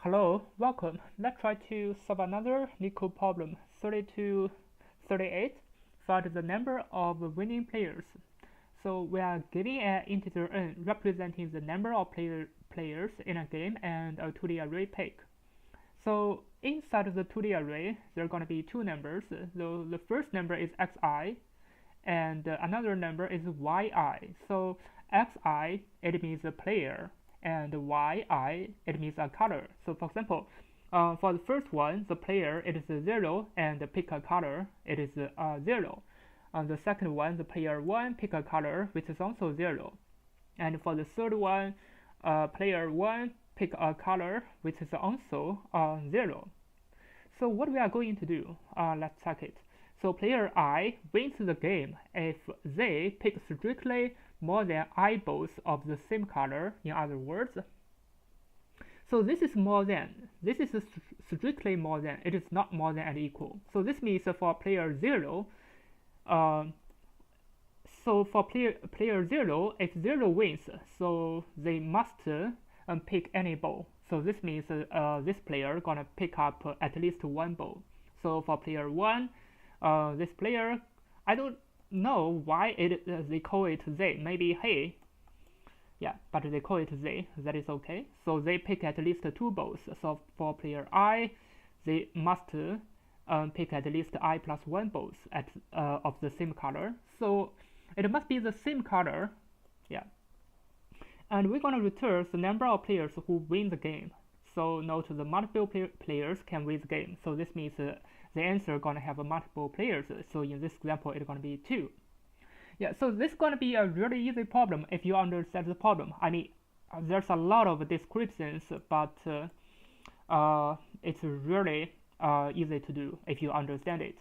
Hello, welcome. Let's try to solve another Leetcode problem. 32, 38. Find the number of winning players. So we are giving an integer n representing the number of players in a game and a 2D array pick. So inside of the 2D array, there are going to be two numbers. The first number is xi, and another number is yi. So xi, it means a player, and yi, it means a color. So for example, for the first one, the player, it is a 0, and pick a color, it is 0. On the second one, the player 1, pick a color, which is also 0. And for the third one, player 1, pick a color, which is also 0. So what we are going to do, let's check it. So player I wins the game if they pick strictly more than I balls of the same color, in other words. So this is more than, this is strictly more than, it is not more than and equal. So this means for player 0, so for player 0, if 0 wins, so they must pick any ball. So this means this player gonna pick up at least one ball. So for player 1, this player, I don't know why they call it they. Maybe hey, yeah, but they call it they. That is okay. So they pick at least two balls. So for player I, they must pick at least I plus one balls of the same color. So it must be the same color, yeah. And we're gonna return the number of players who win the game. So note the multiple players can win the game. So this means the answer gonna have multiple players. So in this example, it's gonna be 2. Yeah, so this is gonna be a really easy problem if you understand the problem. I mean, there's a lot of descriptions, but it's really easy to do if you understand it.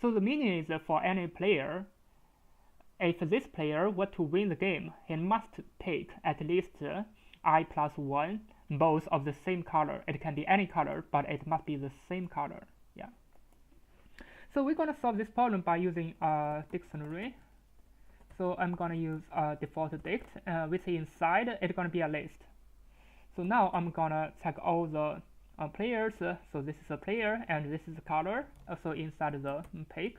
So the meaning is for any player, if this player were to win the game, he must pick at least I plus 1 balls of the same color. It can be any color, but it must be the same color. Yeah. So we're going to solve this problem by using a dictionary. So I'm going to use a default dict, which inside it's going to be a list. So now I'm going to check all the players. So this is a player, and this is a color. So inside the pick.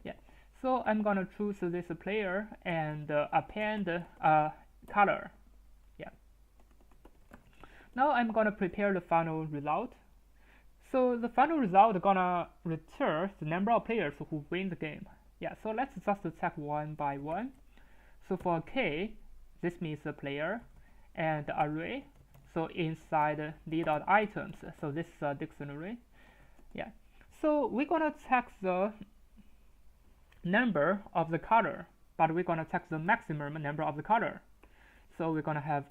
Yeah. So I'm going to choose this player and append a color. Yeah. Now I'm going to prepare the final result. So the final result is going to return the number of players who win the game. Yeah, so let's just check one by one. So for K, this means the player, and the array. So inside d.items, so this is a dictionary. Yeah. So we're going to check the number of the color, but we're going to check the maximum number of the color. So we're going to have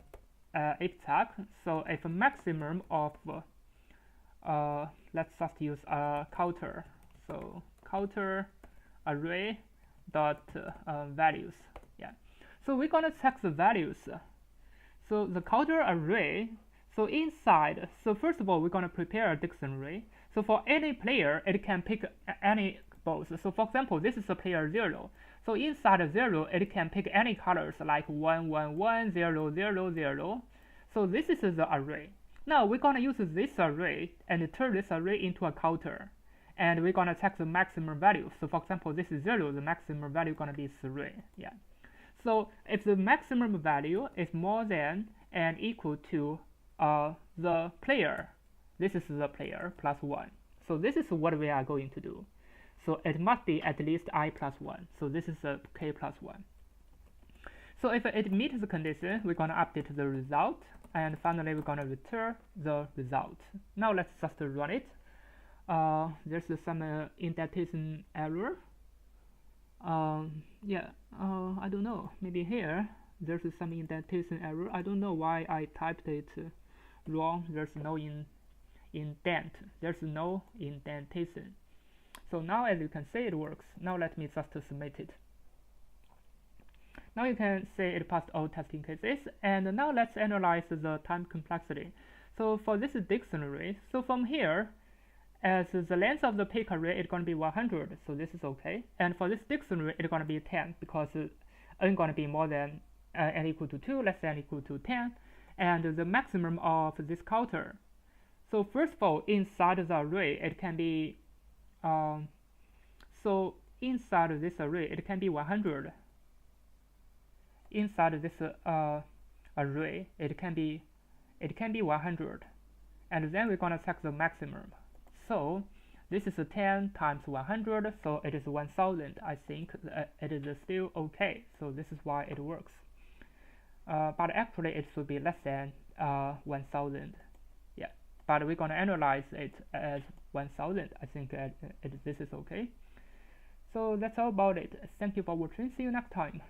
if check. So if a maximum of let's just use a counter. So counter array dot values. Yeah. So we're going to check the values. So the counter array. So inside. So first of all, we're going to prepare a dictionary. So for any player, it can pick any balls. So for example, this is a player 0. So inside 0, it can pick any colors like 1, 1, 1, 0, 0, 0. So this is the array. Now we're going to use this array and turn this array into a counter. And we're going to check the maximum value. So for example, this is 0, the maximum value is going to be 3. Yeah. So if the maximum value is more than and equal to the player, this is the player plus 1. So this is what we are going to do. So it must be at least I plus 1. So this is a K plus 1. So if it meets the condition, we're going to update the result. And finally, we're going to return the result. Now let's just run it. There's some indentation error. Yeah, I don't know. Maybe here there's some indentation error. I don't know why I typed it wrong. There's no indent. There's no indentation. So now, as you can see, it works. Now let me just submit it. Now you can see it passed all testing cases. And now let's analyze the time complexity. So for this dictionary, so from here, as the length of the pick array is going to be 100, so this is okay. And for this dictionary, it's going to be 10 because n going to be more than n equal to 2, less than equal to 10. And the maximum of this counter So first of all, inside the array, it can be so inside this array, it can be 100. Inside this array, it can be 100, and then we're gonna check the maximum. So this is 10 times 100, so it is 1000. I think it is still okay. So this is why it works. But actually, it should be less than 1000. Yeah, but we're gonna analyze it as 1000. I think this is okay. So that's all about it. Thank you for watching. See you next time.